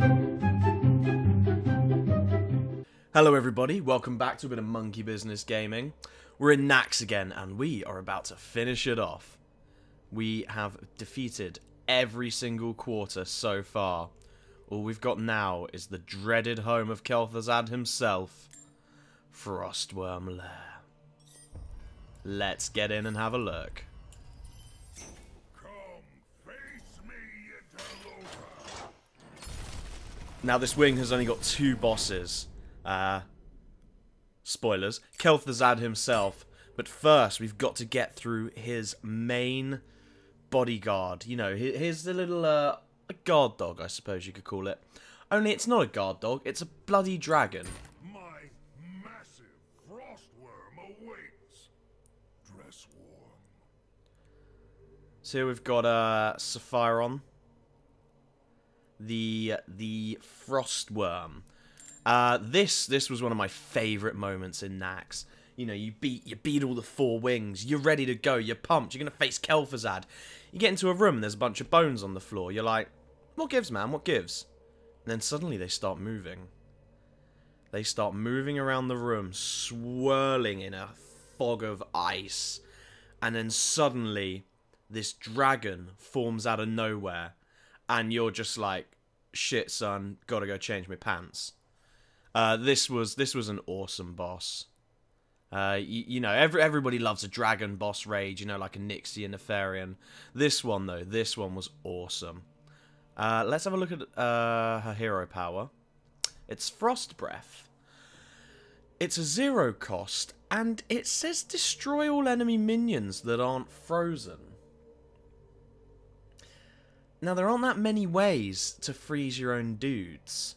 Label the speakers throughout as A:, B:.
A: Hello everybody, welcome back to a bit of Monkey Business Gaming. We're in Naxx again, and we are about to finish it off. We have defeated every single quarter so far. All we've got now is the dreaded home of Kel'Thuzad himself, Frostwyrm Lair. Let's get in and have a look. Now this wing has only got 2 bosses. Spoilers, Kel'Thuzad himself. But first, we've got to get through his main bodyguard. You know, here's the little, a guard dog, I suppose you could call it. Only it's not a guard dog, it's a bloody dragon.
B: My massive frostworm awaits. Dress warm.
A: So here we've got, Sapphiron. The Frostwyrm. This was one of my favourite moments in Naxx. You know, you beat all the 4 wings, you're ready to go, you're pumped, you're gonna face Kel'Thuzad. You get into a room, there's a bunch of bones on the floor, you're like, what gives, man, what gives? And then suddenly they start moving. They start moving around the room, swirling in a fog of ice. And then suddenly, this dragon forms out of nowhere. And you're just like, shit, son, gotta go change my pants. This was an awesome boss. You know, everybody loves a dragon boss raid, you know, like a Nixie and a Sapphiron. This one, though, this one was awesome. Let's have a look at her hero power. It's Frost Breath. It's a 0 cost, and it says destroy all enemy minions that aren't frozen. Now, there aren't that many ways to freeze your own dudes.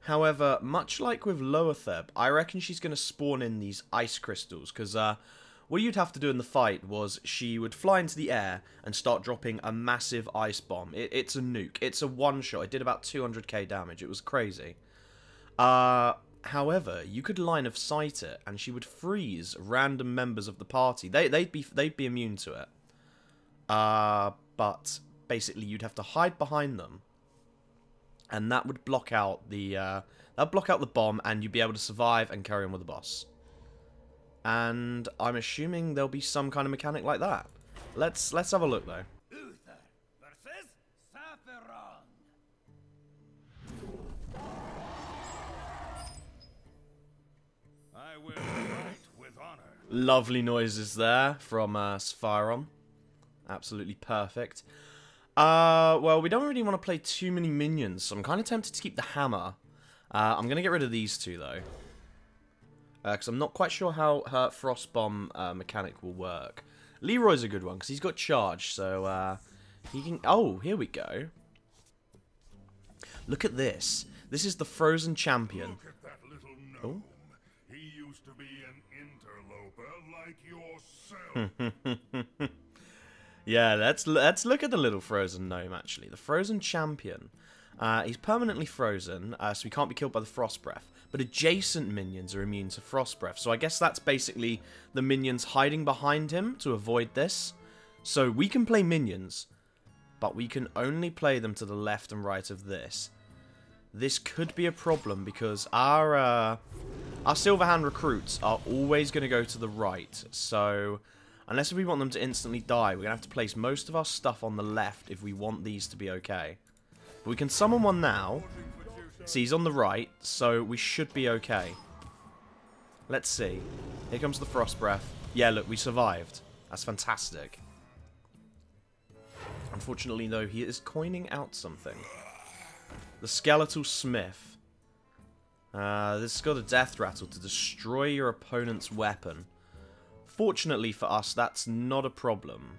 A: However, much like with Loatheb, I reckon she's going to spawn in these ice crystals, because what you'd have to do in the fight was she would fly into the air and start dropping a massive ice bomb. It's a nuke. It's a one-shot. It did about 200k damage. It was crazy. However, you could line of sight it, and she would freeze random members of the party. They'd be immune to it. But basically, you'd have to hide behind them. And that would block out the bomb, and you'd be able to survive and carry on with the boss. And I'm assuming there'll be some kind of mechanic like that. Let's have a look though.
C: Uther versus Sapphiron. I will fight with honor.
A: Lovely noises there from Sapphiron. Absolutely perfect. Well, we don't really want to play too many minions, so I'm kind of tempted to keep the hammer. I'm going to get rid of these 2, though. Because I'm not quite sure how her Frost Bomb mechanic will work. Leroy's a good one, because he's got charge, so he can... Oh, here we go. Look at this. This is the Frozen Champion.
B: Look at that little gnome. He used to be an interloper like yourself.
A: Yeah, let's look at the little frozen gnome, actually. The Frozen Champion. He's permanently frozen, so he can't be killed by the Frost Breath. But adjacent minions are immune to Frost Breath. So I guess that's basically the minions hiding behind him to avoid this. So we can play minions, but we can only play them to the left and right of this. This could be a problem because our Silverhand recruits are always going to go to the right. So unless we want them to instantly die, we're going to have to place most of our stuff on the left if we want these to be okay. But we can summon one now. See, he's on the right, so we should be okay. Let's see. Here comes the Frost Breath. Yeah, look, we survived. That's fantastic. Unfortunately, though, he is coining out something. The Skeletal Smith. This has got a death rattle to destroy your opponent's weapon. Fortunately for us, that's not a problem.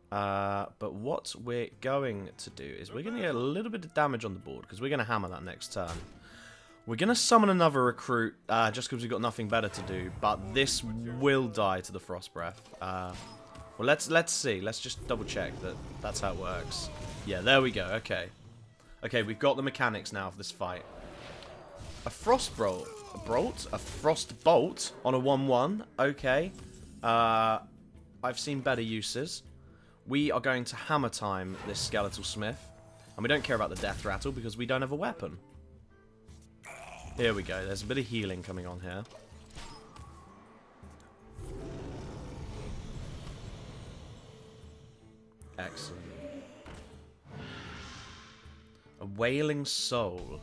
A: But what we're going to do is we're going to get a little bit of damage on the board because we're going to hammer that next turn. We're going to summon another recruit just because we've got nothing better to do. But this will die to the Frost Breath. Well, let's see. Let's just double check that that's how it works. Yeah, there we go. Okay. Okay, we've got the mechanics now for this fight. A Frost Bolt. A Frost Bolt on a 1-1. Okay. I've seen better uses. We are going to hammer time this Skeletal Smith. And we don't care about the death rattle because we don't have a weapon. Here we go. There's a bit of healing coming on here. Excellent. A Wailing Soul.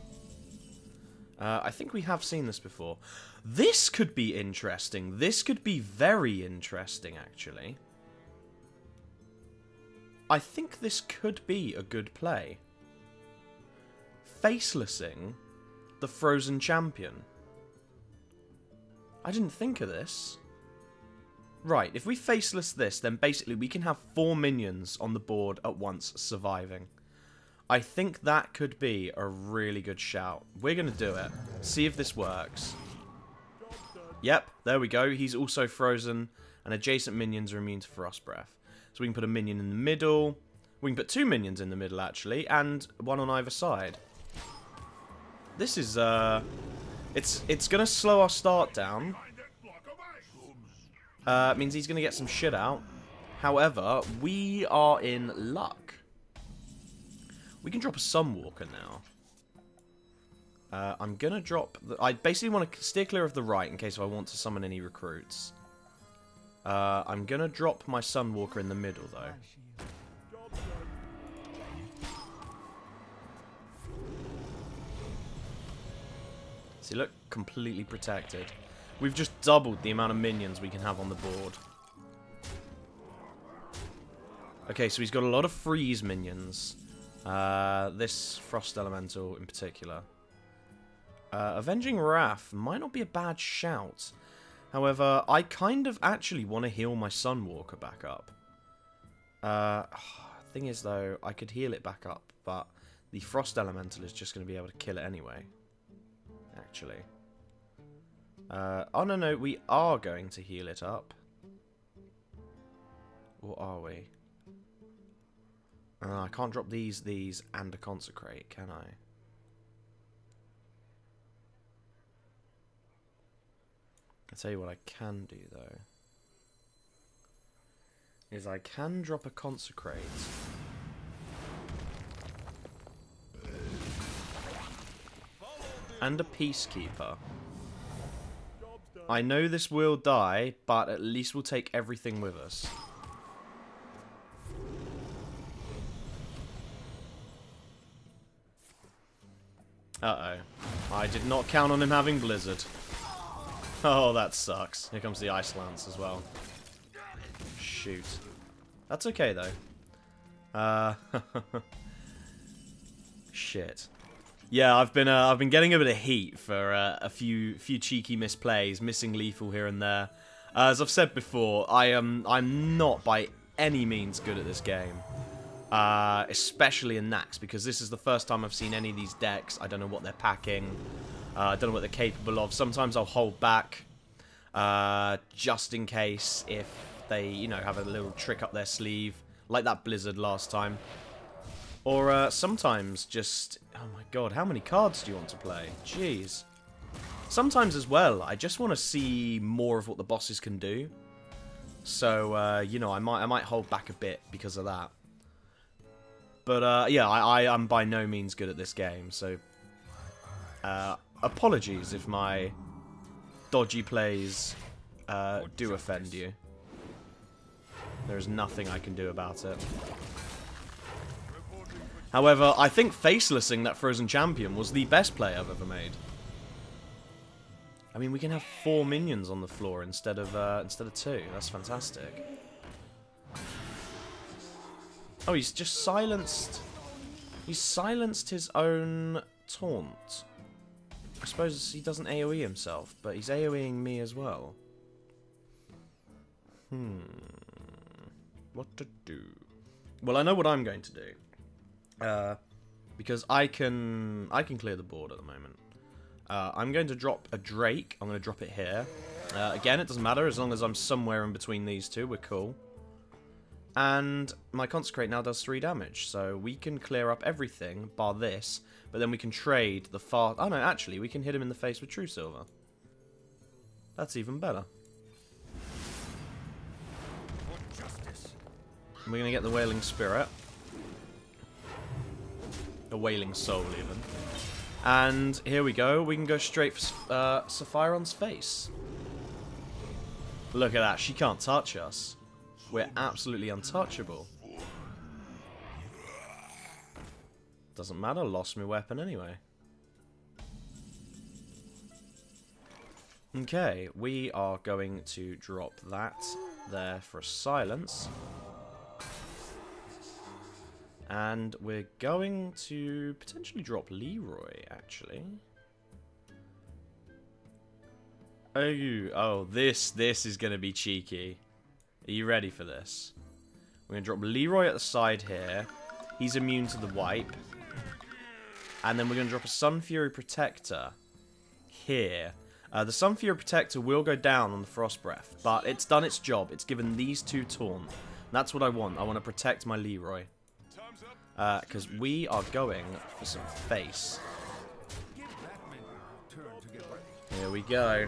A: I think we have seen this before. This could be interesting. This could be very interesting, actually. I think this could be a good play. Facelessing the Frozen Champion. I didn't think of this. Right, if we faceless this, then basically we can have 4 minions on the board at once surviving. I think that could be a really good shout. We're going to do it. See if this works. Yep, there we go. He's also frozen, and adjacent minions are immune to Frost Breath. So we can put a minion in the middle. We can put 2 minions in the middle, actually, and 1 on either side. This is, it's going to slow our start down. It means he's going to get some shit out. However, we are in luck. We can drop a Sunwalker now. I'm going to drop... I basically want to steer clear of the right in case I want to summon any recruits. I'm going to drop my Sunwalker in the middle, though. See, look, completely protected. We've just doubled the amount of minions we can have on the board. Okay, so he's got a lot of freeze minions. This Frost Elemental in particular. Avenging Wrath might not be a bad shout. However, I kind of actually want to heal my Sunwalker back up. Thing is, though, I could heal it back up, but the Frost Elemental is just going to be able to kill it anyway. Actually. Oh, no, we are going to heal it up. Or are we? I can't drop these, and a Consecrate, can I? I'll tell you what I can do, though. Is I can drop a Consecrate. And a Peacekeeper. I know this will die, but at least we'll take everything with us. Uh-oh. I did not count on him having Blizzard. Oh, that sucks. Here comes the Ice Lance as well. Shoot. That's okay, though. Shit. Yeah, I've been getting a bit of heat for a few cheeky misplays, missing lethal here and there. As I've said before, I'm not by any means good at this game. Especially in Naxx, because this is the first time I've seen any of these decks. I don't know what they're packing. I don't know what they're capable of. Sometimes I'll hold back, just in case if they, you know, have a little trick up their sleeve, like that Blizzard last time. Or sometimes just, oh my god, how many cards do you want to play? Jeez. Sometimes as well, I just want to see more of what the bosses can do. So, you know, I might hold back a bit because of that. But, yeah, I'm by no means good at this game, so... apologies if my dodgy plays do offend you. There's nothing I can do about it. However, I think facelessing that Frozen Champion was the best play I've ever made. I mean, we can have 4 minions on the floor instead of 2. That's fantastic. Oh, he's just silenced... He's silenced his own taunt. I suppose he doesn't AoE himself, but he's AoEing me as well. What to do? Well, I know what I'm going to do. Because I can clear the board at the moment. I'm going to drop a Drake. I'm going to drop it here. Again, it doesn't matter as long as I'm somewhere in between these two. We're cool. And my Consecrate now does 3 damage, so we can clear up everything bar this. But then we can trade the far. Oh no, actually, we can hit him in the face with True Silver. That's even better. We're gonna get the Wailing Spirit. A Wailing Soul, even. And here we go. We can go straight for Sapphiron's face. Look at that. She can't touch us. We're absolutely untouchable. Doesn't matter. Lost my weapon anyway. Okay. We are going to drop that there for a silence. And we're going to potentially drop Leroy, actually. Oh, this is going to be cheeky. Are you ready for this? We're going to drop Leroy at the side here. He's immune to the wipe. And then we're going to drop a Sun Fury Protector here. The Sun Fury Protector will go down on the Frost Breath, but it's done its job. It's given these two taunt. That's what I want. I want to protect my Leroy. Because we are going for some face. Here we go.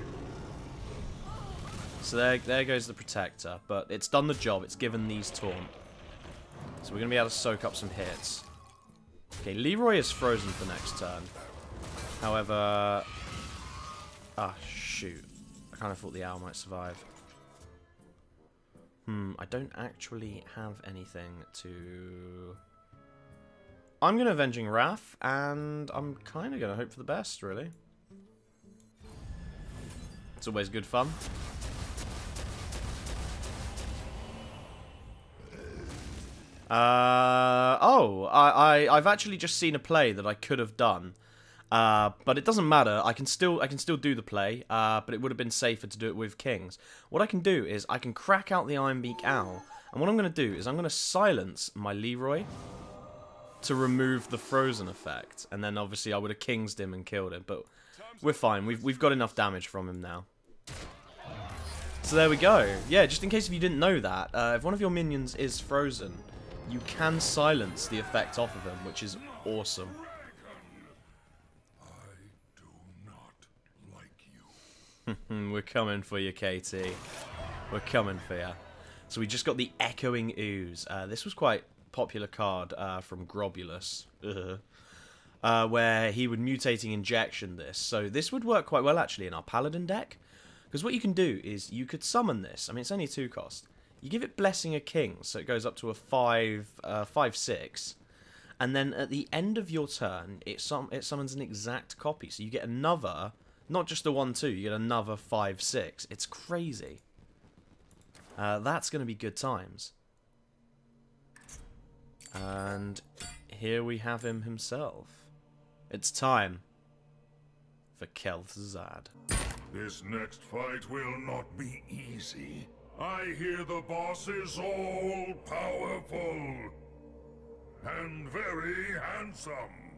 A: So there goes the Protector. But it's done the job. It's given these taunt. So we're going to be able to soak up some hits. Okay, Leroy is frozen for next turn. However... Ah, shoot. I kind of thought the owl might survive. I don't actually have anything to... I'm going to Avenging Wrath, and I'm kind of going to hope for the best, really. It's always good fun. I've actually just seen a play that I could have done. But it doesn't matter. I can still do the play, but it would have been safer to do it with kings. What I can do is I can crack out the Ironbeak Owl, and what I'm going to do is I'm going to silence my Leroy to remove the frozen effect, and then obviously I would have kingsed him and killed him, but we're fine. We've got enough damage from him now. So there we go. Yeah, just in case if you didn't know that, if one of your minions is frozen, you can silence the effect off of him, which is awesome. We're coming for you, KT. We're coming for you. So we just got the Echoing Ooze. This was quite a popular card from Grobulus, where he would Mutating Injection this. So this would work quite well, actually, in our Paladin deck. Because what you can do is you could summon this. I mean, it's only 2 cost. You give it Blessing of Kings, so it goes up to a 5/6. And then at the end of your turn, it summons an exact copy. So you get another... Not just a 1/2, you get another 5/6. It's crazy. That's going to be good times. And here we have him himself. It's time for Kel'Thuzad.
B: This next fight will not be easy. I hear the boss is all powerful and very handsome.